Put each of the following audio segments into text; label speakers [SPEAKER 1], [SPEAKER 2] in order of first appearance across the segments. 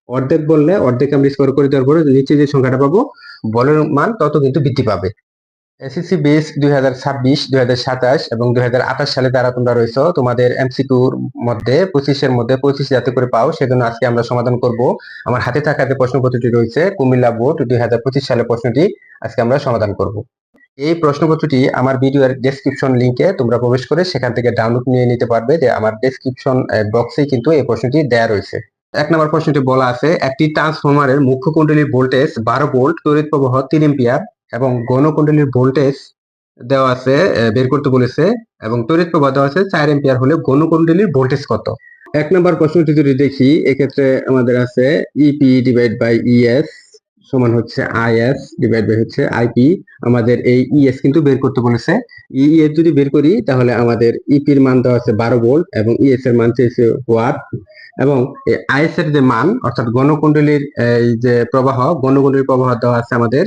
[SPEAKER 1] অর্ধেক বললে অর্ধেক আমরা স্কোয়ার করে দেওয়ার পরে নিচে যে সংখ্যাটা পাবো বলের মান তত কিন্তু বৃদ্ধি পাবে। এসএসসি বেস 2026, 2027 এবং 2028 সালে যারা তোমরা রয়েছো, তোমাদের এমসিকিউর মধ্যে 25-এর মধ্যে 25 যাতে করে পাও সেজন্য আজকে আমরা সমাধান করব। আমার হাতে থাকা যে প্রশ্নপত্রটি রয়েছে কুমিল্লা বোর্ড 2025 সালের প্রশ্নটি আজকে আমরা সমাধান করব। এই প্রশ্নপত্রটি আমার ভিডিওর ডেসক্রিপশন লিংকে তোমরা প্রবেশ করে সেখান থেকে ডাউনলোড নিয়ে নিতে পারবে, যে আমার ডেসক্রিপশন বক্সেই কিন্তু এই প্রশ্নটি দেয়া রয়েছে। 1 নম্বর প্রশ্নটি বলা আছে, একটি ট্রান্সফরমারের মুখ্য কুণ্ডলীর ভোল্টেজ 12 ভোল্ট, তড়িৎ প্রবাহ 3 এম্পিয়ার এবং গৌণ ভোল্টেজ দেওয়া আছে, বের করতে বলেছে এবং তড়িৎ প্রবাহ দেওয়া আছে 4 এম্পিয়ার হলে গৌণ ভোল্টেজ কত? 1 নম্বর প্রশ্নটি যদি দেখি, এক্ষেত্রে আমাদের আছে ইপি ডিভাইড বাই ইএস সমান হচ্ছে আইএস ডিভাইড বাই হচ্ছে আইপি। আমাদের এই ইএস কিন্তু বের করতে বলেছে। ইএস যদি বের করি তাহলে আমাদের ইপির মান দেওয়া আছে 12 ভোল্ট এবং ইএস এর মান চেয়েছে ওয়াট, এবং এই আইএস এর যে মান অর্থাৎ গণকুণ্ডলীর এই যে প্রবাহ, গণকুণ্ডলীর প্রবাহ দেওয়া আছে আমাদের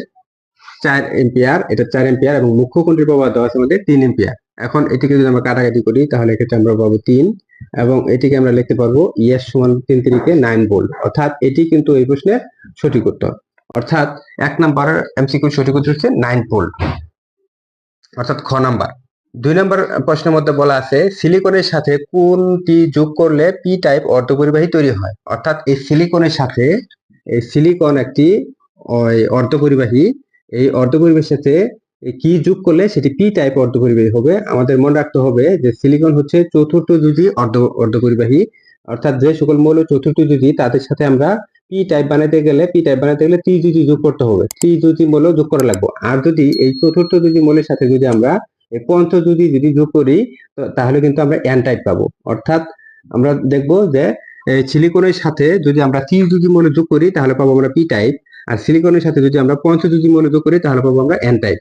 [SPEAKER 1] 4 এম্পিয়ার, এটা 4 এম্পিয়ার এবং মুখ্য কুণ্ডলীর প্রবাহ দেওয়া আছে আমাদের 3 এম্পিয়ার। এখন এটিকে যদি আমরা কাটাকাটি করি তাহলে এক্ষেত্রে আমরা পাবো 3 এবং এটিকে আমরা লিখতে পারবো ইএস সমান 3 3 9 ভোল্ট, অর্থাৎ এটি কিন্তু এই প্রশ্নের সঠিক উত্তর। অর্থাৎ 1 নম্বরের এমসিকিউ সঠিক উত্তর হচ্ছে 9 ভোল্ট, অর্থাৎ খ নাম্বার। 2 নম্বর প্রশ্নের মধ্যে বলা আছে সিলিকনের সাথে কোনটি যোগ করলে পি টাইপ অর্ধপরিবাহী তৈরি হয়? অর্থাৎ এই সিলিকনের সাথে, এই সিলিকন একটি অর্ধপরিবাহী, এই অর্ধপরিবাহীর সাথে কি যোগ করলে সেটি পি টাইপ অর্ধপরিবাহী হবে? আমাদের মনে রাখতে হবে যে সিলিকন হচ্ছে চতুর্থ যুজি অর্ধপরিবাহী, অর্থাৎ যে সকল মৌল চতুর্থ যুজি তাদের সাথে আমরা পি টাইপ বানাতে গেলে ত্রিযুজি যোগ করতে হবে, ত্রিযুজি মৌল যোগ করা লাগবে। আর যদি এই চতুর্থ যুজি মৌলের সাথে যদি আমরা এই পঞ্চযুজি যদি যোগ করি তাহলে কিন্তু আমরা এন টাইপ পাবো। অর্থাৎ আমরা দেখবো যে সিলিকনের সাথে যদি আমরা ত্রিযুজি মৌল যোগ করি তাহলে পাবো আমরা পি টাইপ, আর সিলিকনের সাথে যদি আমরা পঞ্চযুজি মৌল যোগ করি তাহলে পাবো আমরা এন টাইপ।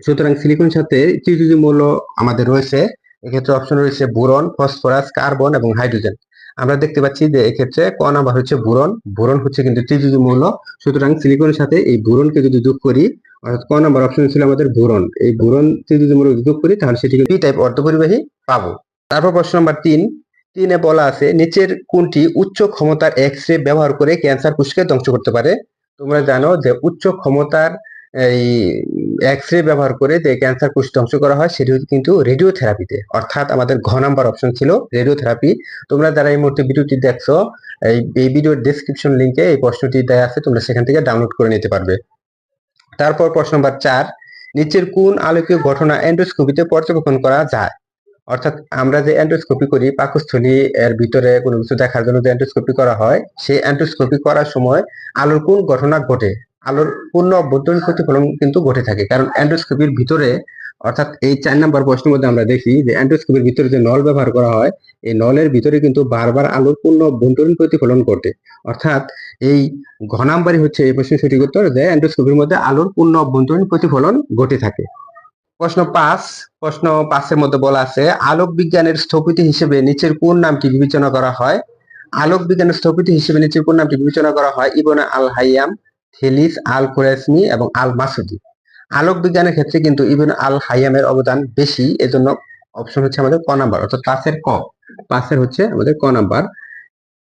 [SPEAKER 1] সুতরাং সিলিকনের সাথে ত্রিযুজি মৌল আমাদের রয়েছে, এক্ষেত্রে অপশন রয়েছে বোরন, ফসফরাস, কার্বন এবং হাইড্রোজেন। আমরা দেখতে পাচ্ছি যে এক্ষেত্রে ক নাম্বার হচ্ছে বোরন। বোরন হচ্ছে কিন্তু ত্রিযুজি মৌল, সুতরাং সিলিকনের সাথে এই বোরনকে যদি যোগ করি, অর্থাৎ ক নাম্বার অপশন ছিল আমাদের বোরন, এই বোরন ত্রিযুজি মৌল যোগ করি তাহলে সেটিকে পি টাইপ অর্ধপরিবাহী পাবো। তারপর প্রশ্ন নাম্বার 3 বলা আছে নিচের কোনটি উচ্চ ক্ষমতার এক্স রে ব্যবহার করে ক্যান্সার কোষকে ধ্বংস করতে পারে? তোমরা জানো যে উচ্চ ক্ষমতার এই এক্স রে ব্যবহার করে যে ক্যান্সার কোষ ধ্বংস করা হয় সেটি কিন্তু রেডিওথেরাপিতে, অর্থাৎ আমাদের ঘ নাম্বার অপশন ছিল রেডিওথেরাপি। তোমরা যারা এই মুহূর্তে ভিডিওটি দেখছো, এই ভিডিওর ডেসক্রিপশন লিংকে এই প্রশ্নটি দেওয়া আছে, তোমরা সেখান থেকে ডাউনলোড করে নিতে পারবে। তারপর প্রশ্ন নাম্বার 4, নিচের কোন আলোকীয় ঘটনা এন্ডোস্কোপিতে পর্যবেক্ষণ করা যায়? অর্থাৎ আমরা যে এন্ডোস্কোপি করি, পাকস্থলী এর ভিতরে কোনো কিছু দেখার জন্য যে এন্ডোস্কোপি করা হয়, সেই এন্ডোস্কোপি করার সময় আলোর কোন ঘটনা ঘটে? আলোর পূর্ণ অভ্যন্তরীণ প্রতিফলন কিন্তু ঘটে থাকে, কারণ এন্ডোস্কোপির ভিতরে, অর্থাৎ এই 4 নম্বর প্রশ্নের মধ্যে আমরা দেখি যে এন্ডোস্কোপির ভিতরে যে নল ব্যবহার করা হয়, এই নলের ভিতরে কিন্তু বারবার আলোর পূর্ণ অভ্যন্তরীণ প্রতিফলন ঘটে। অর্থাৎ এই ঘ নাম্বারই হচ্ছে এই প্রশ্নের সঠিক উত্তর, যে এন্ডোস্কোপির মধ্যে আলোর পূর্ণ অভ্যন্তরীণ প্রতিফলন ঘটে থাকে। প্রশ্ন 5 এর মধ্যে বলা আছে আলোক বিজ্ঞানের স্থপতি হিসেবে নিচের কোন নামটি বিবেচনা করা হয়? আলোক বিজ্ঞানের স্থপতি হিসেবে নিচের কোন নামটি বিবেচনা করা হয়? ইবনে আল হাইয়াম, থেলিস, আল খোরাসমি এবং আল মাসুদি। আলোক বিজ্ঞানের ক্ষেত্রে কিন্তু ইবনে আল হাইয়ামের অবদান বেশি, এজন্য অপশন হচ্ছে আমাদের ক নাম্বার, অর্থাৎ 5 এর হচ্ছে আমাদের ক নাম্বার,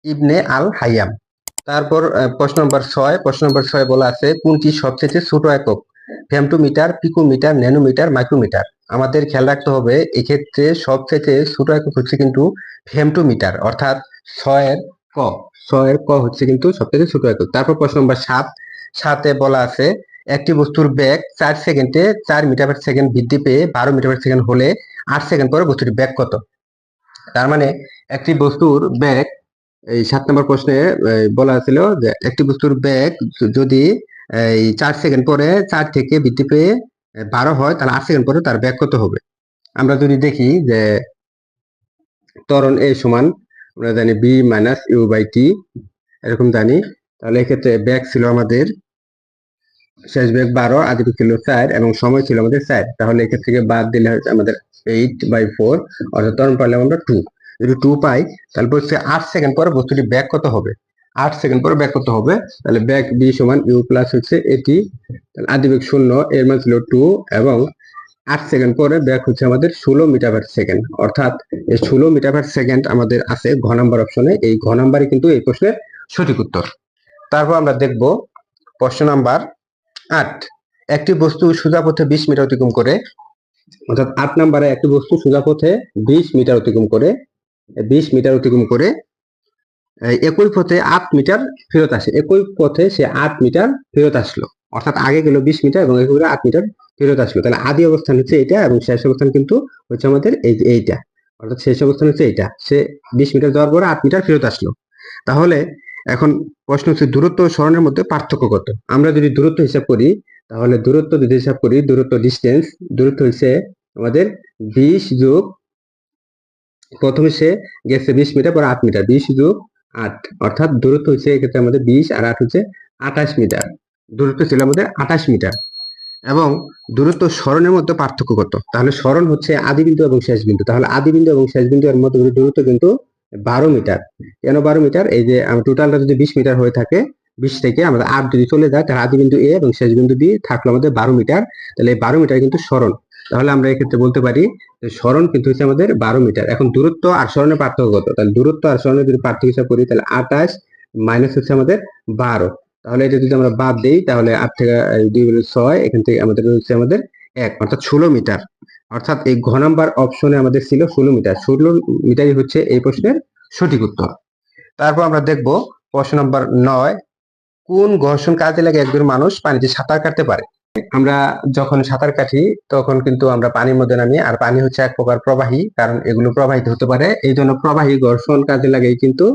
[SPEAKER 1] ইবনে আল হাইয়াম। তারপর প্রশ্ন নম্বর 6 বলা আছে কোনটি সবচেয়ে ছোট একক? Femtometre, picometre, nanometre, micrometre. আমাদের খেয়াল রাখতে হবে এক্ষেত্রে সবচেয়ে ছোট একক হচ্ছে কিন্তু ফেমটোমিটার, অর্থাৎ 6 এর ক হচ্ছে কিন্তু সবচেয়ে ছোট একক। তারপর প্রশ্ন নম্বর 7 বলা আছে একটি বস্তুর বেগ 4 সেকেন্ডে 4 মিটার পার সেকেন্ড বৃদ্ধি পেয়ে 12 মিটার পার সেকেন্ড হলে 8 সেকেন্ড পরে বস্তুটির বেগ কত? তার মানে একটি বস্তুর বেগ, এই 7 নম্বর প্রশ্নে বলা ছিল যে একটি বস্তুর বেগ যদি এই 4 সেকেন্ড পরে 4 থেকে বৃদ্ধি পেয়ে 12 হয় তাহলে 8 সেকেন্ড পরে তার বেগ কত হবে? আমরা যদি দেখি যে ত্বরণ এ সমান আমরা জানি B minus you by T, এরকম জানি, তাহলে এক্ষেত্রে বেগ ছিল আমাদের শেষ বেগ 12, আদি বেগ ছিল 4 এবং সময় ছিল আমাদের 4, তাহলে এক্ষেত্রে থেকে বাদ দিলে হচ্ছে আমাদের 8/4, অর্থাৎ ত্বরণ পাইলাম আমরা 2। যদি 2 পাই তাহলে হচ্ছে 8 সেকেন্ড পরে বস্তুটি ব্যাক কত হবে? 8 সেকেন্ড পরে ব্যাক কত হবে? তাহলে ব্যাক বি সমান ইউ প্লাস হচ্ছে এটি, তাহলে আদিবেগ 0, এর মান ছিল 2 এবং 8 সেকেন্ড পরে ব্যাক হচ্ছে আমাদের 16 মিটার পার সেকেন্ড, অর্থাৎ এই 16 মিটার পার সেকেন্ড আমাদের আছে ঘ নাম্বার অপশনে। এই ঘ নাম্বারই কিন্তু এই প্রশ্নের সঠিক উত্তর। তারপর আমরা দেখব প্রশ্ন নাম্বার 8। একটি বস্তু সোজা পথে 20 মিটার অতিক্রম করে, অর্থাৎ 8 নম্বরে একটি বস্তু সোজা পথে 20 মিটার অতিক্রম করে, 20 মিটার অতিক্রম করে একই পথে 8 মিটার ফেরত আসে। একই পথে সে 8 মিটার ফেরত আসলো, অর্থাৎ আগে গেল 20 মিটার এবং একই 8 মিটার ফেরত আসলো। তাহলে আদি অবস্থান হচ্ছে এটা এবং শেষ অবস্থান কিন্তু হচ্ছে আমাদের এইটা, অর্থাৎ শেষ অবস্থান হচ্ছে এইটা। সে 20 মিটার যাওয়ার পরে 8 মিটার ফেরত আসলো। তাহলে এখন প্রশ্ন হচ্ছে দূরত্ব ও সরণের মধ্যে পার্থক্য কত। আমরা যদি দূরত্ব হিসাব করি, তাহলে দূরত্ব যদি হিসাব করি, দূরত্ব ডিস্টেন্স, দূরত্ব হচ্ছে আমাদের 20 যোগ, প্রথমে সে গেছে 20 মিটার, পরে 8 মিটার, 20 যোগ 8, অর্থাৎ দূরত্ব হচ্ছে এক্ষেত্রে আমাদের 20 আর 8 হচ্ছে 28 মিটার। দূরত্ব ছিল আমাদের 28 মিটার। এবং দূরত্ব সরণের মধ্যে পার্থক্য কত। তাহলে সরণ হচ্ছে আদি বিন্দু এবং শেষ বিন্দু। তাহলে আদি বিন্দু এবং শেষ বিন্দু এর মধ্যে দূরত্ব কিন্তু 12 মিটার। কেন 12 মিটার? এই যে টোটালটা যদি 20 মিটার হয়ে থাকে, 20 থেকে আমাদের 8 যদি চলে যায়, তাহলে আদি বিন্দু এ এবং শেষ বিন্দু বি থাকলো আমাদের 12 মিটার। তাহলে এই 12 মিটার কিন্তু সরণ। তাহলে আমরা এক্ষেত্রে বলতে পারি যে সরণ কিন্তু হচ্ছে আমাদের 12 মিটার। এখন দূরত্ব আর সরণের পার্থক্য কত। তাহলে দূরত্ব আর সরণের যদি পার্থক্য হিসাব করি, তাহলে 28 মাইনাস হচ্ছে আমাদের 12। তাহলে এটা যদি আমরা বাদ দিই, তাহলে 8 থেকে 2 হলো 6, এখান থেকে আমাদের হচ্ছে আমাদের 1, অর্থাৎ 16 মিটার। অর্থাৎ এই ঘ নাম্বার অপশনে আমাদের ছিল 16 মিটার। 16 মিটারই হচ্ছে এই প্রশ্নের সঠিক উত্তর। তারপর আমরা দেখব প্রশ্ন নাম্বার 9। কোন ঘর্ষণ কাজে লাগে একজন মানুষ পানিতে সাঁতার কাটতে পারে। আমরা যখন সাঁতার কাটি তখন কিন্তু আমরা পানির মধ্যে নামি, আর পানি হচ্ছে এক প্রকার প্রবাহী, কারণ এগুলো প্রবাহিত হতে পারে। এই জন্য প্রবাহী ঘর্ষণ কাজে লাগেই কিন্তু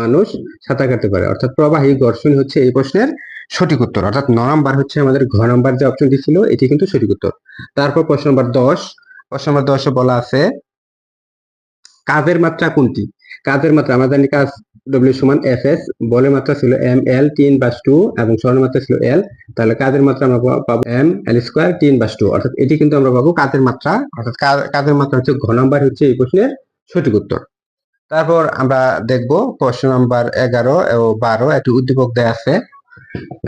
[SPEAKER 1] মানুষ সাঁতার কাটতে পারে, অর্থাৎ প্রবাহী ঘর্ষণ হচ্ছে এই প্রশ্নের সঠিক উত্তর। অর্থাৎ 9 নাম্বার হচ্ছে আমাদের ঘ নাম্বার যে অপশনটি ছিল এটি কিন্তু সঠিক উত্তর। তারপর প্রশ্ন নাম্বার 10। প্রশ্ন নাম্বার 10 এ বলা আছে কাজের মাত্রা কোনটি। কাজের মাত্রা আমরা জানি কাজ ডব্লিউ সমান এফ এস, বলের মাত্রা ছিল এম এল টি ইনভার্স 2 এবং সরণের মাত্রা ছিল এল। তাহলে কাজের মাত্রা আমরা পাবো M L square T inverse 2, অর্থাৎ এটি কিন্তু আমরা পাবো কাজের মাত্রা। অর্থাৎ কাজের মাত্রা হচ্ছে ঘ নাম্বার হচ্ছে এই প্রশ্নের সঠিক উত্তর। তারপর আমরা দেখব প্রশ্ন নাম্বার 11 ও 12। একটি উদ্দীপক দেয়া আছে।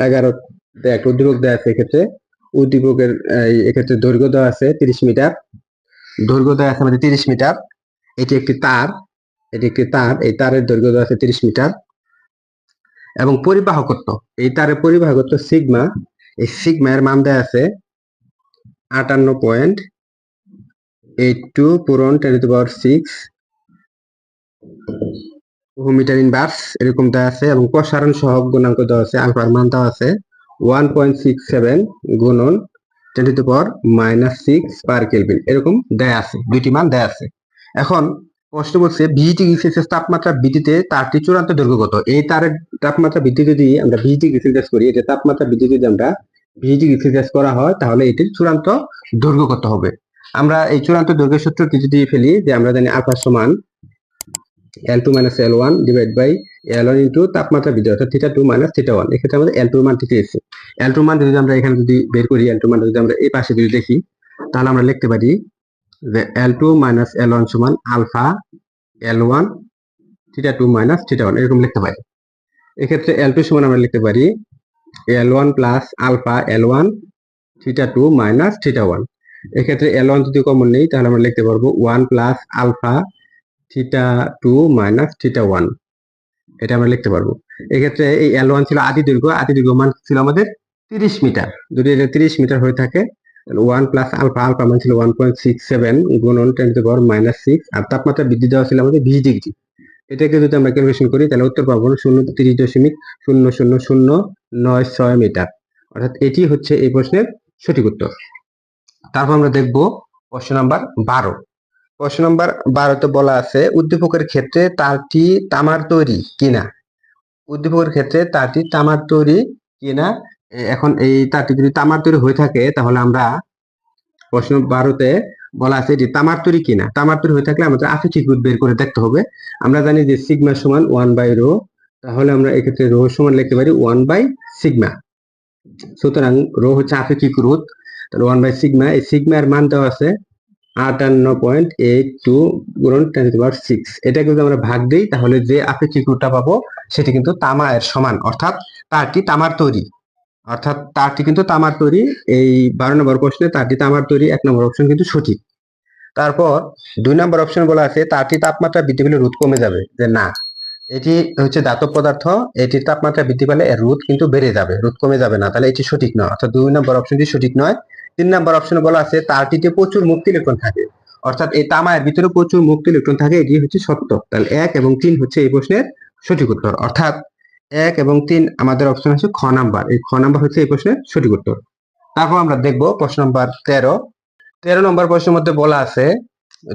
[SPEAKER 1] 11 তে একটা উদ্দীপক দেয়া আছে। এক্ষেত্রে উদ্দীপকের এক্ষেত্রে দৈর্ঘ্য দেওয়া আছে 30 মিটার। দৈর্ঘ্য দেওয়া আছে আমাদের 30 মিটার। এটি একটি তার, এই তারের দৈর্ঘ্য দেওয়া আছে 30 মিটার এবং পরিবাহকত্ব, এই তারের পরিবাহকত্ব সিগমা। এই সিগমা এর মান দেওয়া আছে 58.82 পূরণ 10⁶ মিটার ইনভার্স এরকম দেওয়া আছে। এবং প্রসারণ সহগ গুণাঙ্ক দেওয়া আছে, আলফার মান দেওয়া আছে 1.67 গুণন 10⁻⁻6 পার কেলভিন, এরকম দেয়া আছে, দুইটি মান দেয়া আছে। এখন প্রশ্ন বলছে 20 ডিগ্রি সেলসিয়াস তাপমাত্রা বৃদ্ধিতে তারটি চূড়ান্ত দৈর্ঘ্য কত। এই তারের তাপমাত্রা বৃদ্ধি যদি আমরা 20 ডিগ্রি সেলসিয়াস করি, এটা তাপমাত্রা বৃদ্ধি যদি আমরা 20 ডিগ্রি সেলসিয়াস করা হয়, তাহলে এটির চূড়ান্ত দৈর্ঘ্য কত হবে। আমরা এই চূড়ান্ত দৈর্ঘ্যের সূত্রটি যদি ফেলি, যে আমরা জানি আলফা সমান L2 minus L1 divide by L1 into তাপমাত্রা বৃদ্ধি, অর্থাৎ θ2 minus θ1। এক্ষেত্রে আমাদের L2 মান ঠিক আছে। L2 মান যদি আমরা এখানে যদি বের করি, L2 মান যদি আমরা এই পাশে যদি দেখি, তাহলে আমরা লিখতে পারি যে L2 minus L1 সমান আলফা L1 θ2 minus θ1, এরকম লিখতে পারি। এক্ষেত্রে L2 সমান আমরা লিখতে পারি L1 plus alpha L1 θ2 minus θ1। এক্ষেত্রে L1 যদি কমন নেই, তাহলে আমরা লিখতে পারবো 1 প্লাস আলফা θ2 minus θ1, এটা আমরা লিখতে পারবো। এক্ষেত্রে এই L1 ছিল আদি দৈর্ঘ্য মান ছিল আমাদের 30 মিটার। যদি এটা 30 মিটার হয়ে থাকে, তাহলে 1 প্লাস আলফা মান ছিল 1.67 গুণন 10⁻⁶, আর তাপমাত্রা বৃদ্ধি দেওয়া ছিল আমাদের 20 ডিগ্রি। এটাকে যদি আমরা ক্যালকুলেশন করি, তাহলে উত্তর পাবো 30.000096 মিটার, অর্থাৎ এটি হচ্ছে এই প্রশ্নের সঠিক উত্তর। তারপর আমরা দেখব প্রশ্ন নাম্বার 12। প্রশ্ন নাম্বার 12তে বলা আছে উদ্দীপকের ক্ষেত্রে তারটি তামার তৈরি কিনা। উদ্দীপকের ক্ষেত্রে তারটি তামার তৈরি কিনা। এখন এই তারটি যদি তামার তৈরি হয়ে থাকে, তাহলে আমরা প্রশ্ন 12তে বলা আছে এটি তামার তৈরি কিনা। তামার তৈরি হয়ে থাকলে আমাদের আপেক্ষিক রোধ বের করে দেখতে হবে। আমরা জানি যে সিগমা সমান 1/ρ, তাহলে আমরা এক্ষেত্রে রো সমান লিখতে পারি 1/σ। সুতরাং রো হচ্ছে আপেক্ষিক রোধ, তাহলে 1/σ। এই সিগমা এর মান দেওয়া আছে 58.82 গুণন 10⁶। এটাকে যদি আমরা ভাগ দিই, তাহলে যে আপেক্ষিক রোধটা পাবো সেটি কিন্তু তামা এর সমান, অর্থাৎ তারটি তামার তৈরি। এই 12 নম্বর প্রশ্নে তারটি তামার তৈরি 1 নম্বর অপশন কিন্তু সঠিক। তারপর 2 নম্বর অপশন বলা আছে তারটি তাপমাত্রা বৃদ্ধি পেলে রোধ কমে যাবে, যে না, এটি হচ্ছে ধাতব পদার্থ, এটির তাপমাত্রা বৃদ্ধি পেলে এর রোধ কিন্তু বেড়ে যাবে, রোধ কমে যাবে না, তাহলে এটি সঠিক নয়, অর্থাৎ 2 নম্বর অপশনটি সঠিক নয়। 3 নম্বর অপশনে বলা আছে তারটিতে প্রচুর মুক্ত ইলেকট্রন থাকে, অর্থাৎ এই তামার ভিতরে প্রচুর মুক্ত ইলেকট্রন থাকে, এটি হচ্ছে সত্য। তাহলে 1 এবং 3 হচ্ছে এই প্রশ্নের সঠিক উত্তর, অর্থাৎ 1 এবং 3 আমাদের অপশন হচ্ছে খ নাম্বার, এই খ নাম্বার হচ্ছে এই প্রশ্নের সঠিক উত্তর। তারপর আমরা দেখব প্রশ্ন নাম্বার 13 নম্বর প্রশ্নের মধ্যে বলা আছে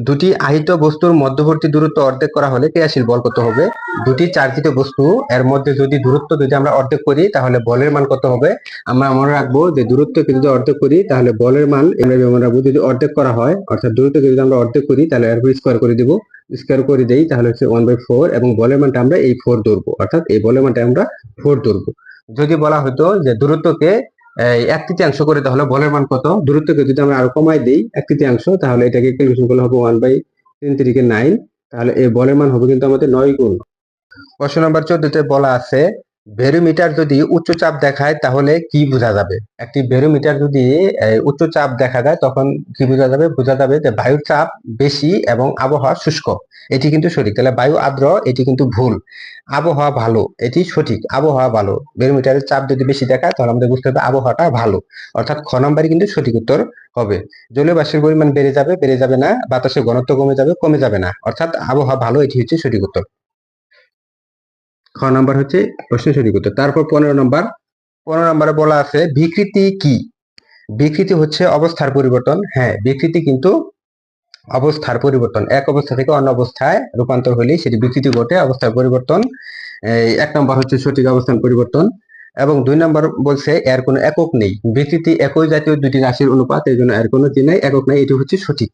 [SPEAKER 1] দুটি আহিত বস্তুর মধ্যবর্তী দূরত্ব অর্ধেক করা হলে ক্রিয়াশীল বল কত হবে। দুটি চার্জিত বস্তু এর মধ্যে যদি দূরত্ব যদি আমরা অর্ধেক করি তাহলে বলের মান কত হবে। আমরা মনে রাখবো যে দূরত্বকে যদি অর্ধেক করি তাহলে বলের মান আমরা মনে রাখবো, যদি অর্ধেক করা হয় অর্থাৎ দূরত্বকে যদি আমরা অর্ধেক করি তাহলে এর স্কোয়ার করে দিব, স্কোয়ার করে দেই তাহলে হচ্ছে 1/4 এবং বলের মানটা আমরা এই 4 ধরবো, অর্থাৎ এই বলের মানটা আমরা 4 ধরবো। যদি বলা হতো যে দূরত্বকে 1/3 করে তাহলে বলের মান কত, দূরত্বকে যদি আমরা আরো কমাই দিই 1/3 তাহলে এটাকে ক্যালকুলেশন করলে হবে 1/3 তাহলে এই বলের মান হবে কিন্তু আমাদের 9 গুণ। প্রশ্ন নাম্বার 14 তে বলা আছে ব্যারোমিটার যদি উচ্চ চাপ দেখায় তাহলে কি বোঝা যাবে। একটি ব্যারোমিটার যদি উচ্চ চাপ দেখা যায় তখন কি বোঝা যাবে, বোঝা যাবে যে বায়ুর চাপ বেশি এবং আবহাওয়া শুষ্ক, এটি কিন্তু সঠিক। তাহলে বায়ু আর্দ্র এটি কিন্তু ভুল, আবহাওয়া ভালো এটি সঠিক, আবহাওয়া ভালো। ব্যারোমিটারের চাপ যদি বেশি দেখায় তাহলে আমাদের বুঝতে হবে আবহাওয়াটা ভালো, অর্থাৎ খ নম্বরই কিন্তু সঠিক উত্তর হবে। জলীয় বাষ্পের পরিমাণ বেড়ে যাবে, বেড়ে যাবে না, বাতাসের ঘনত্ব কমে যাবে, কমে যাবে না, অর্থাৎ আবহাওয়া ভালো, এটি হচ্ছে সঠিক উত্তর। খ নাম্বার হচ্ছে প্রশ্নের সঠিক উত্তর। তারপর 15 নম্বরে বলা আছে বিকৃতি কি। বিকৃতি হচ্ছে অবস্থার পরিবর্তন। হ্যাঁ, বিকৃতি কিন্তু অবস্থার পরিবর্তন, এক অবস্থা থেকে অন্য অবস্থায় রূপান্তর হলে সেটি বিকৃতি ঘটে, অবস্থার পরিবর্তন। 1 নম্বর হচ্ছে সঠিক অবস্থান পরিবর্তন। এবং 2 নম্বর বলছে এর কোনো একক নেই, বিকৃতি একই জাতীয় দুটি রাশির অনুপাত, এই জন্য এর কোনো কি নাই, একক নাই, এটি হচ্ছে সঠিক।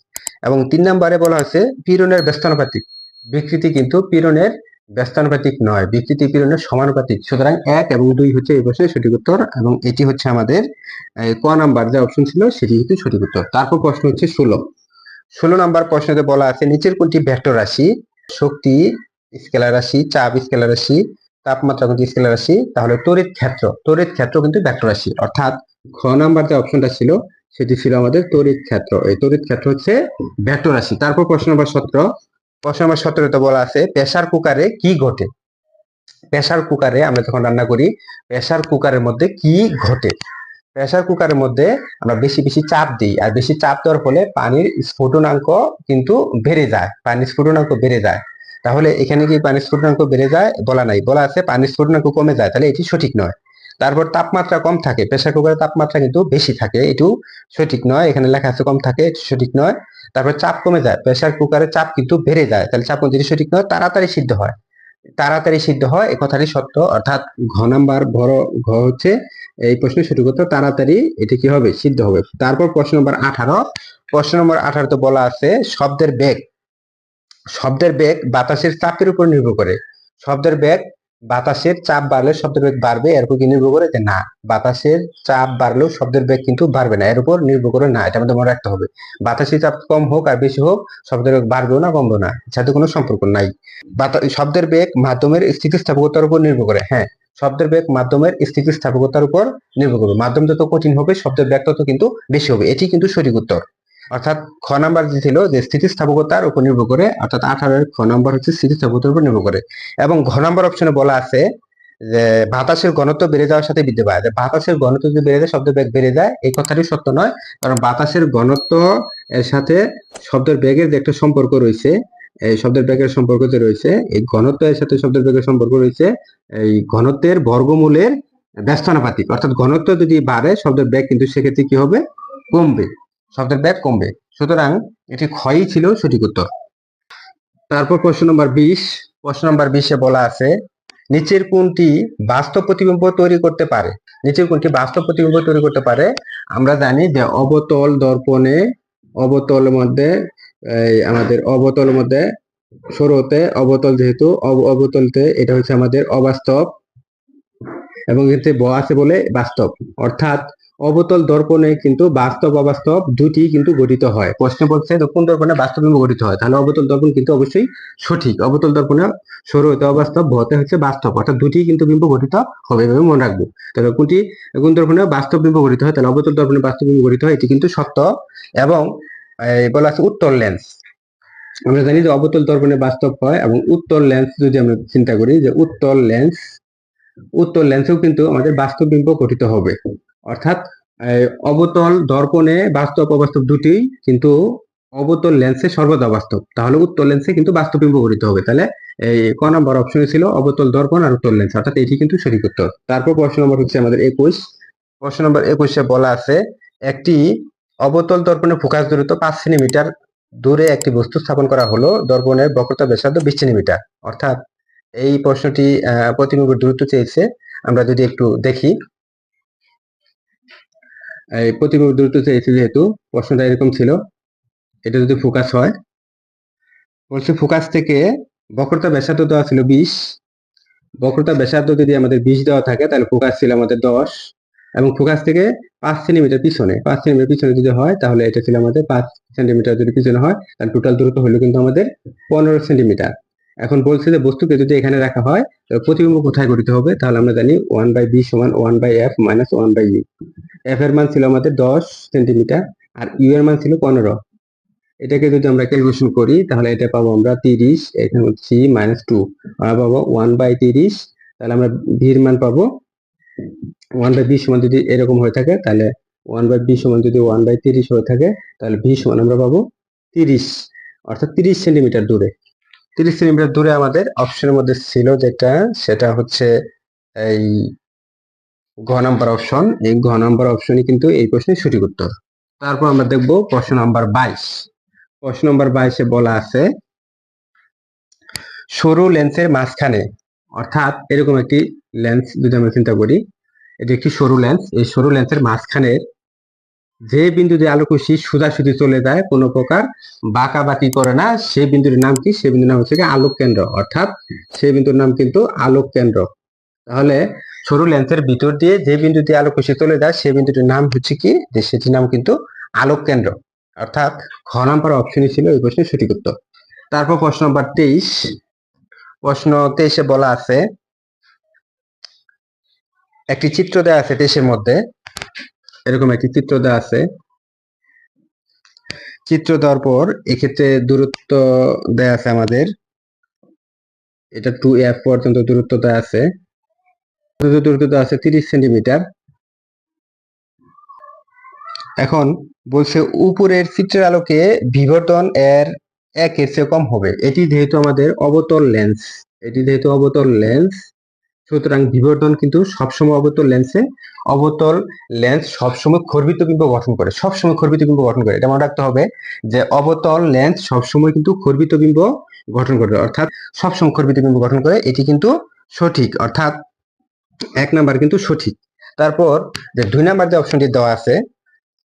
[SPEAKER 1] এবং 3 নম্বরে বলা হচ্ছে পীড়নের ব্যস্তানুপাতিক। বিকৃতি কিন্তু পীড়নের ব্যস্তানুপাতিক নয়, বিকৃতি পীড়নের সমানুপাতিক। সুতরাং 1 এবং 2 হচ্ছে এই প্রশ্নের সঠিক উত্তর, এবং এটি হচ্ছে আমাদের ক নাম্বার যে অপশন ছিল সেটি হচ্ছে সঠিক উত্তর। তারপর প্রশ্ন হচ্ছে 16 নম্বর প্রশ্নতে বলা আছে নিচের কোনটি ভেক্টর রাশি। শক্তি স্কেলার রাশি, চাপ স্কেলার রাশি, তাপমাত্রা কিন্তু স্কেলার রাশি, তাহলে তড়িৎ ক্ষেত্র কিন্তু ভেক্টর রাশি, অর্থাৎ খ নাম্বার যে অপশনটা ছিল সেটি ছিল আমাদের তড়িৎ ক্ষেত্র, এই তড়িৎ ক্ষেত্র হচ্ছে ভেক্টর রাশি। তারপর প্রশ্ন নম্বর 17তে বলা আছে প্রেসার কুকারে কি ঘটে। প্রেসার কুকারে আমরা যখন রান্না করি প্রেসার কুকারের মধ্যে কি ঘটে। প্রেসার কুকারের মধ্যে আমরা বেশি বেশি চাপ দিই, আর বেশি চাপ দেওয়ার ফলে পানির স্ফুটনাঙ্ক কিন্তু বেড়ে যায়, পানির স্ফুটনাঙ্ক বেড়ে যায়। তাহলে এখানে কি পানির স্ফুটনাঙ্ক বেড়ে যায়, বলা নাই, বলা আছে পানির স্ফুটনাঙ্ক কমে যায়, তাহলে এটি সঠিক নয়। তারপর তাপমাত্রা কম থাকে, প্রেসার কুকারের তাপমাত্রা কিন্তু বেশি থাকে, এটিও সঠিক নয়, এখানে লেখা আছে কম থাকে, এটি সঠিক নয়। তারপর চাপ কমে যায়, প্রেসার কুকারের চাপ কিন্তু বেড়ে যায়, তাহলে চাপ যেটি সঠিক নয়। তাড়াতাড়ি সিদ্ধ হয়, তাড়াতাড়ি সিদ্ধ হয়, এই কথাটি সত্য, অর্থাৎ ঘ নাম্বার বড় ঘ হচ্ছে এই প্রশ্নের সঠিক উত্তর, তাড়াতাড়ি এটি কি হবে, সিদ্ধ হবে। তারপর প্রশ্ন নম্বর 18 তো বলা আছে শব্দের বেগ বাতাসের চাপের উপর নির্ভর করে। শব্দের বেগ বাতাসের চাপ বাড়লে শব্দের বেগ বাড়বে, এর উপর কি নির্ভর করে যে না, বাতাসের চাপ বাড়লেও শব্দের বেগ কিন্তু বাড়বে না, এর উপর নির্ভর করে না, এটা আমাদের মনে রাখতে হবে। বাতাসের চাপ কম হোক আর বেশি হোক শব্দের বেগ বাড়বেও না কমবেও না, এর সাথে কোনো সম্পর্ক নাই। শব্দের বেগ মাধ্যমের স্থিতিস্থাপকতার উপর নির্ভর করে। হ্যাঁ, শব্দের বেগ মাধ্যমের স্থিতিস্থাপকতার উপর নির্ভর করবে, মাধ্যম যত কঠিন হবে শব্দের বেগ তত কিন্তু বেশি হবে, এটি কিন্তু সঠিক উত্তর। অর্থাৎ খ নাম্বার যে ছিল যে স্থিতিস্থাপকতার উপর নির্ভর করে, অর্থাৎ 18 খ নাম্বার হচ্ছে স্থিতিস্থাপকতার উপর নির্ভর করে। এবং ঘ নাম্বার অপশনে বলা আছে যে বাতাসের ঘনত্ব বেড়ে যাওয়ার সাথে বৃদ্ধি পায়, যে বাতাসের ঘনত্ব যদি বেড়ে যায় শব্দের বেগ বেড়ে যায়, এই কথাটি সত্য নয়, কারণ বাতাসের ঘনত্ব এর সাথে শব্দের বেগের যে একটা সম্পর্ক রয়েছে, এই শব্দের বেগের সম্পর্ক যে রয়েছে, এই ঘনত্ব এর সাথে শব্দের বেগের সম্পর্ক রয়েছে এই ঘনত্বের বর্গমূলের ব্যস্তানুপাতিক, অর্থাৎ ঘনত্ব যদি বাড়ে শব্দের বেগ কিন্তু সেক্ষেত্রে কি হবে, কমবে, শব্দের বেগ কমবে। সুতরাং এটি ক্ষয়ই ছিল সঠিক উত্তর। তারপর প্রশ্ন নম্বর 20 বলা আছে নিচের কোনটি বাস্তব প্রতিবিম্ব তৈরি করতে পারে। নিচের কোনটি বাস্তব প্রতিবিম্ব তৈরি করতে পারে। আমরা জানি যে অবতল দর্পণে অবতলের মধ্যে আমাদের অবতলের মধ্যে সরুতে অবতল, যেহেতু অবতলতে এটা হচ্ছে আমাদের অবাস্তব, এবং এতে ব আছে বলে বাস্তব, অর্থাৎ অবতল দর্পণে কিন্তু বাস্তব অবাস্তব দুটি কিন্তু গঠিত হয়। প্রশ্ন বলছে কোন দর্পণে বাস্তব বিম্ব গঠিত হয়, তাহলে অবতল দর্পণ কিন্তু অবশ্যই সঠিক। অবতল দর্পণে সরু হতে অবাস্তব, ভতে হচ্ছে বাস্তব, অর্থাৎ দুটি কিন্তু বিম্ব গঠিত হবে, এভাবে মনে রাখবো। তাহলে কোন দর্পণে বাস্তব বিম্ব গঠিত হয়, তাহলে অবতল দর্পণে বাস্তব বিম্ব গঠিত হয়, এটি কিন্তু সত্য। এবং বলা আছে উত্তল লেন্স, আমরা জানি যে অবতল দর্পণে বাস্তব হয়, এবং উত্তল লেন্স যদি আমরা চিন্তা করি যে উত্তল লেন্সেও কিন্তু আমাদের বাস্তব বিম্ব গঠিত হবে। অর্থাৎ অবতল দর্পণে বাস্তব অবাস্তব দুটি, কিন্তু অবতল লেন্সে সর্বদা বাস্তব। তাহলে উত্তল লেন্সে কিন্তু বাস্তব বিম্ব গঠিত হবে। তাহলে এই ক নম্বর অপশনে ছিল অবতল দর্পণ আর উত্তল লেন্স, অর্থাৎ এটি কিন্তু সঠিক উত্তর। তারপর প্রশ্ন নম্বর হচ্ছে আমাদের 21। প্রশ্ন নম্বর 21-এ বলা আছে একটি অবতল দর্পণে ফোকাস দূরত্ব 5 সেন্টিমিটার দূরে একটি বস্তু স্থাপন করা হলো, দর্পণের বক্রতা ব্যাসার্ধ 20 সেন্টিমিটার। অর্থাৎ এই প্রশ্নটি প্রতিবিম্বের দূরত্ব চেয়েছে। আমরা যদি একটু দেখি, এই প্রতিবিম্বের দূরত্ব চেয়েছে, যেহেতু প্রশ্নটা এরকম ছিল, এটা যদি ফোকাস হয়, বলছে ফোকাস থেকে বক্রতা ব্যাসার্ধ দেওয়া ছিল 20, বক্রতা ব্যাসার্ধ যদি আমাদের 20 দেওয়া থাকে তাহলে ফোকাস ছিল আমাদের 10, এবং ফোকাস থেকে 5 সেন্টিমিটার পিছনে যদি হয় তাহলে এটা ছিল আমাদের 5 সেন্টিমিটার যদি পিছনে হয় তাহলে টোটাল দূরত্ব হলো কিন্তু আমাদের 15 সেন্টিমিটার। এখন বলছে যে বস্তুকে যদি এখানে রাখা হয় তাহলে প্রতিবিম্ব কোথায় গঠিত হবে? তাহলে আমরা জানি 1/b সমান 1/f মাইনাস 1/u। f এর মান ছিল আমাদের 10 সেন্টিমিটার আর u এর মান ছিল 15। এটাকে যদি আমরা ক্যালকুলেশন করি তাহলে এটা পাবো আমরা 30, এখানে হচ্ছে মাইনাস 2, আমরা পাবো 1/30। তাহলে আমরা v এর মান পাবো 1/b সমান, যদি এরকম হয়ে থাকে তাহলে 1/b সমান যদি 1/30 হয়ে থাকে তাহলে v সমান আমরা পাবো 30, অর্থাৎ 30 সেন্টিমিটার দূরে। 30 সেন্টিমিটার দূরে আমাদের অপশনের মধ্যে ছিল যেটা, সেটা হচ্ছে এই ঘ নাম্বার অপশন। এই ঘ নাম্বার অপশনই কিন্তু এই প্রশ্নের সঠিক উত্তর। তারপর আমরা দেখব প্রশ্ন নাম্বার 22। প্রশ্ন নাম্বার 22-এ বলা আছে সরু লেন্সের মাঝখানে, অর্থাৎ এরকম একটি লেন্স যদি আমরা চিন্তা করি, এটি একটি সরু লেন্স। এই সরু লেন্সের মাঝখানে যে বিন্দু দিয়ে আলোকরশ্মি সোজাসুজি চলে যায়, কোনো প্রকার বাঁকা বাকি করে না, সেই বিন্দুর নাম কি? সেই বিন্দুর নাম হচ্ছে আলোক কেন্দ্র, অর্থাৎ সেই বিন্দুর নাম কিন্তু আলোক কেন্দ্র। তাহলে সরু লেন্সের ভিতর দিয়ে যে বিন্দু দিয়ে আলোকরশ্মি চলে যায় সেই বিন্দুটির নাম হচ্ছে কি? যে সেটির নাম কিন্তু আলোক কেন্দ্র, অর্থাৎ খ নাম্বার অপশনই ছিল এই প্রশ্নের সঠিক উত্তর। তারপর প্রশ্ন নাম্বার 23। প্রশ্ন 23-এ বলা আছে একটি চিত্র দেওয়া আছে 23-এর মধ্যে, এরকম একটি চিত্র দেওয়া আছে। চিত্র দেওয়ার পর এক্ষেত্রে দূরত্ব দেওয়া আছে আমাদের, এটা 2f পর্যন্ত দূরত্ব দেওয়া আছে, দূরত্ব দেওয়া আছে 30 সেন্টিমিটার। এখন বলছে উপরের চিত্রের আলোকে বিবর্তন এর 1-এর চেয়ে কম হবে। এটি যেহেতু আমাদের অবতল লেন্স, সুতরাং বিবর্তন কিন্তু সবসময় অবতল লেন্স সবসময় খর্বিত বিম্ব গঠন করে, এটা মনে রাখতে হবে যে অবতল লেন্স সবসময় কিন্তু খর্বিত বিম্ব গঠন করে, অর্থাৎ সবসময় খর্বিত বিম্ব গঠন করে। এটি কিন্তু সঠিক, অর্থাৎ 1 নাম্বার কিন্তু সঠিক। তারপর যে 2 নাম্বার যে অপশনটি দেওয়া আছে,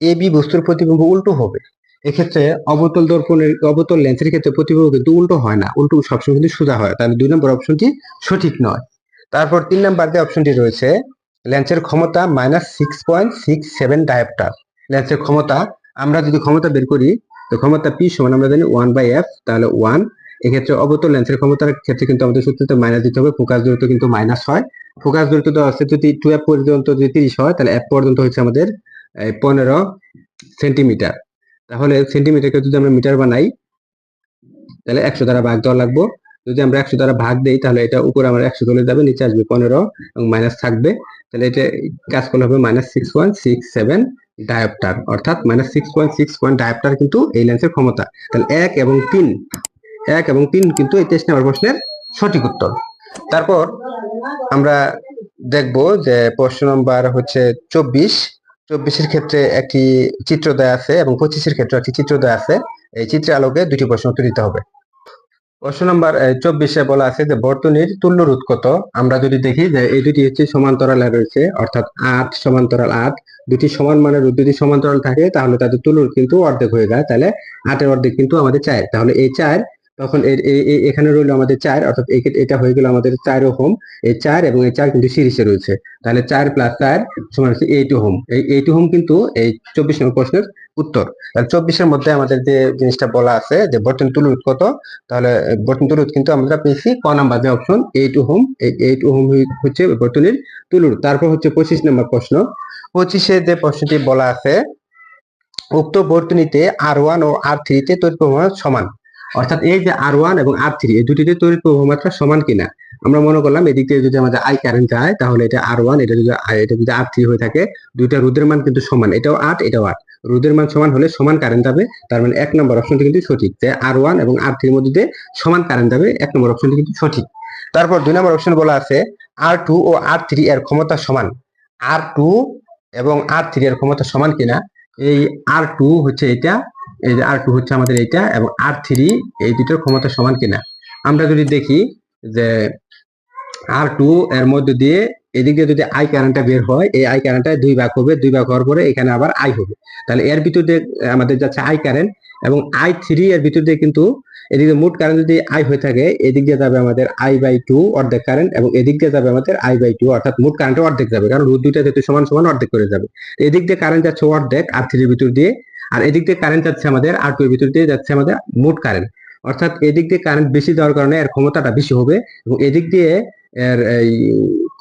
[SPEAKER 1] এ বি বস্তুর প্রতিবিম্ব উল্টো হবে। এক্ষেত্রে অবতল লেন্সের ক্ষেত্রে প্রতিবিম্ব কিন্তু উল্টো হয় না, উল্টো সবসময় কিন্তু সোজা হয়, তাহলে 2 নম্বর অপশনটি সঠিক নয়। তারপর 3 নাম্বার যে অপশনটি রয়েছে, লেন্সের ক্ষমতা -6.67 ডায়োপ্টার। লেন্সের ক্ষমতা, আমরা যদি ক্ষমতা বের করি তো ক্ষমতা P সমান আমরা জানি 1/f, তাহলে 1। এক্ষেত্রে অবতল লেন্সের ক্ষমতার ক্ষেত্রে কিন্তু আমাদের সূত্রতে মাইনাস দিতে হবে, ফোকাস দূরত্ব কিন্তু মাইনাস হয়। ফোকাস দূরত্ব দেওয়া আছে যদি 2f পর্যন্ত যদি 30 হয় তাহলে f পর্যন্ত হচ্ছে আমাদের 15 সেন্টিমিটার। তাহলে সেন্টিমিটারকে যদি আমরা মিটার বানাই তাহলে 100 দ্বারা ভাগ দেওয়া লাগবে। যদি আমরা 100 দ্বারা ভাগ দেই তাহলে এটা উপরে আমরা 100 চলে যাবে, নিচে আসবে 15 এবং মাইনাস থাকবে, তাহলে এটা কাজ করলে হবে -6.67 ডায়োপ্টার, অর্থাৎ -6.61 ডায়োপ্টার কিন্তু এই লেন্সের ক্ষমতা। তাহলে 1 এবং 3 কিন্তু এই 23 নম্বর প্রশ্নের সঠিক উত্তর। তারপর আমরা দেখব যে প্রশ্ন নম্বর হচ্ছে 24-এর ক্ষেত্রে একটি চিত্র দেয়া আছে এবং 25-এর ক্ষেত্রে একটি চিত্র দেয়া আছে। এই চিত্রের আলোকে দুটি প্রশ্ন উত্তর দিতে হবে। প্রশ্ন নম্বর 24-এ বলা আছে যে বর্তনীর তুল্য রোধ কত? আমরা যদি দেখি যে এই দুটি হচ্ছে সমান্তরালে রয়েছে, অর্থাৎ 8 সমান্তরাল 8, দুটি সমান মানের রোধ যদি সমান্তরাল থাকে তাহলে তাদের তুল্য রোধ কিন্তু অর্ধেক হয়ে যায়, তাহলে 8-এর অর্ধেক কিন্তু আমাদের 4, তাহলে এই 4 তখন এখানে রইল আমাদের 4, অর্থাৎ এটা হয়ে গেল আমাদের 4 ওহম। এই 4 এবং এই 4 কিন্তু সিরিজে রয়েছে, তাহলে 4 + 4 সমান হচ্ছে 8 ওহম। এই 8 ওহম কিন্তু এই 24 নম্বর প্রশ্নের উত্তর। তাহলে 24-এর মধ্যে আমাদের যে জিনিসটা বলা আছে যে বর্তনীর তুল্য রোধ কত, তাহলে বর্তনীর তুল্য রোধ কিন্তু আমরা পেয়েছি ক নাম্বার যে অপশন 8 ওহম। এই 8 ওহম হচ্ছে বর্তনীর তুল্য রোধ। তারপর হচ্ছে 25 নম্বর প্রশ্ন। 25-এ যে প্রশ্নটি বলা আছে উক্ত বর্তনীতে R1 ও R3 তে তড়িৎ প্রবাহ সমান। অর্থাৎ এই যে R1 এবং R3 এই দুটিতে তড়িৎ প্রবাহ মাত্রা সমান কিনা। আমরা মনে করলাম এদিক দিয়ে যদি আমাদের আই কারেন্ট যায় তাহলে এটা R1, এটা যদি R3 হয়ে থাকে, দুইটা রোধের মান কিন্তু সমান, এটাও 8 এটাও 8, রোধের মান সমান হলে সমান কারেন্ট যাবে। তার মানে 1 নম্বর অপশনটি কিন্তু সঠিক, যে R1 এবং R3 এর মধ্যে সমান কারেন্ট যাবে, 1 নম্বর অপশনটি কিন্তু সঠিক। তারপর 2 নম্বর অপশন বলা আছে R2 ও R3 এর ক্ষমতা সমান। R2 এবং R3 এর ক্ষমতা সমান কিনা। এই R2 হচ্ছে এটা, এই যে R2 হচ্ছে আমাদের এইটা, এবং R3 এই দুটোর ক্ষমতা সমান কিনা। আমরা যদি দেখি যে R2 এর মধ্যে দিয়ে এদিক দিয়ে যদি আই কারেন্টটা বের হয়, এই আই কারেন্টটা 2 ভাগ হবে, 2 ভাগ হওয়ার পরে এখানে আবার আই হবে, তাহলে এর ভিতর দিয়ে আমাদের যাচ্ছে আই কারেন্ট, এবং I3 এর ভিতর দিয়ে কিন্তু এদিকে মোট কারেন্ট যদি আই হয়ে থাকে, এদিক দিয়ে যাবে আমাদের I/2 অর্ধেক কারেন্ট, এবং এদিক দিয়ে যাবে আমাদের I/2, অর্থাৎ মোট কারেন্টের অর্ধেক যাবে, কারণ রোধ দুইটা যেহেতু সমান সমান অর্ধেক করে যাবে। এদিক দিয়ে কারেন্ট যাচ্ছে অর্ধেক R3 এর ভিতর দিয়ে, আর এদিক দিয়ে কারেন্ট যাচ্ছে আমাদের R2 এর ভিতর দিয়ে যাচ্ছে আমাদের মোট কারেন্ট, অর্থাৎ এদিক দিয়ে কারেন্ট বেশি দেওয়ার কারণে এর ক্ষমতাটা বেশি হবে, এবং এদিক দিয়ে এর এই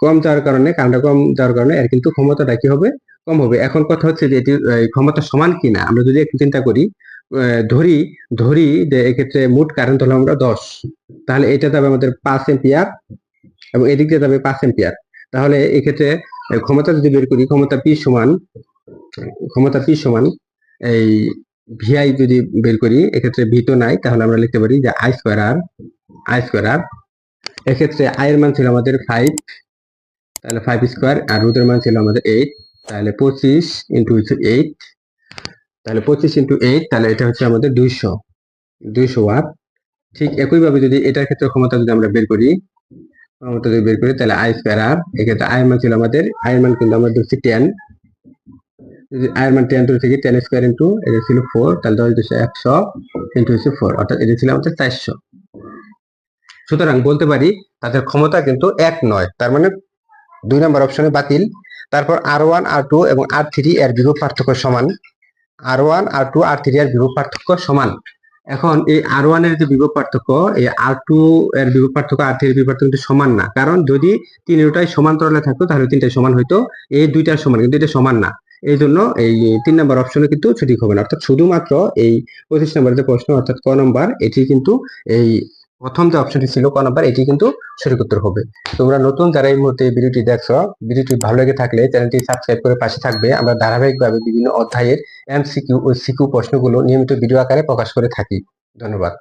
[SPEAKER 1] কম যাওয়ার কারণে, কারেন্টটা কম যাওয়ার কারণে এর কিন্তু ক্ষমতাটা কি হবে, কম হবে। এখন কথা হচ্ছে যে এটি ক্ষমতা সমান কিনা। আমরা যদি একটু চিন্তা করি, ধরি ধরি যে এক্ষেত্রে মোট কারেন্ট হলো আমরা 10, তাহলে এটা যাবে আমাদের 5 এম্পিয়ার, এবং এদিক দিয়ে যাবে 5 এম্পিয়ার। তাহলে এক্ষেত্রে ক্ষমতা যদি বের করি, ক্ষমতা P সমান এই VI যদি বের করি, এক্ষেত্রে V তো নাই, তাহলে আমরা লিখতে পারি যে I স্কয়ার R। এক্ষেত্রে I এর মান ছিল আমাদের 5, তাহলে 5 স্কয়ার, আর রোধের মান ছিল আমাদের 8, তাহলে 25 ইন্টু 8, তাহলে 25 ইন্টু 8, তাহলে এটা হচ্ছে আমাদের 200 ওয়াট। ঠিক একইভাবে যদি এটার ক্ষেত্রে ক্ষমতা যদি আমরা বের করি, তাহলে I স্কয়ার R, এক্ষেত্রে I এর মান ছিল আমাদের, I এর মান কিন্তু আমরা ধরছি 10, যদি I এর মান 10 ধরে থাকি, 10 স্কয়ার ইন্টু এটা ছিল 4, তাহলে 100 ইন্টু 4, অর্থাৎ এটা ছিল আমাদের 400। সুতরাং বলতে পারি তাদের ক্ষমতা কিন্তু এক নয়, তার মানে 2 নম্বর অপশনে বাতিল। তারপর R1, R2 এবং R3 এর বিভব পার্থক্য সমান। R1, R2, R3 এর বিভব পার্থক্য সমান। এখন এই R1 এর যে বিভব পার্থক্য, এই R2 এর বিভব পার্থক্য, R3 এর বিভব পার্থক্য কিন্তু সমান না, কারণ যদি তিনটাই সমান্তরালে থাকতো তাহলে তিনটাই সমান হইতো, এই দুইটার সমান, কিন্তু এটা সমান না। এই জন্য এই 3 নম্বর অপশনে কিন্তু সঠিক হবে না, অর্থাৎ শুধুমাত্র এই 25 নম্বরের যে প্রশ্ন, অর্থাৎ ক নম্বর, এটি কিন্তু এই প্রথম যে অপশনটি ছিল ক নাম্বার, এটি কিন্তু সঠিক উত্তর হবে। তোমরা নতুন যারা এই মুহূর্তে ভিডিওটি দেখছো, ভিডিওটি ভালো লেগে থাকলে চ্যানেলটি সাবস্ক্রাইব করে পাশে থাকবে। আমরা ধারাবাহিকভাবে বিভিন্ন অধ্যায়ের MCQ ও CQ প্রশ্নগুলো নিয়মিত ভিডিও আকারে প্রকাশ করে থাকি। ধন্যবাদ।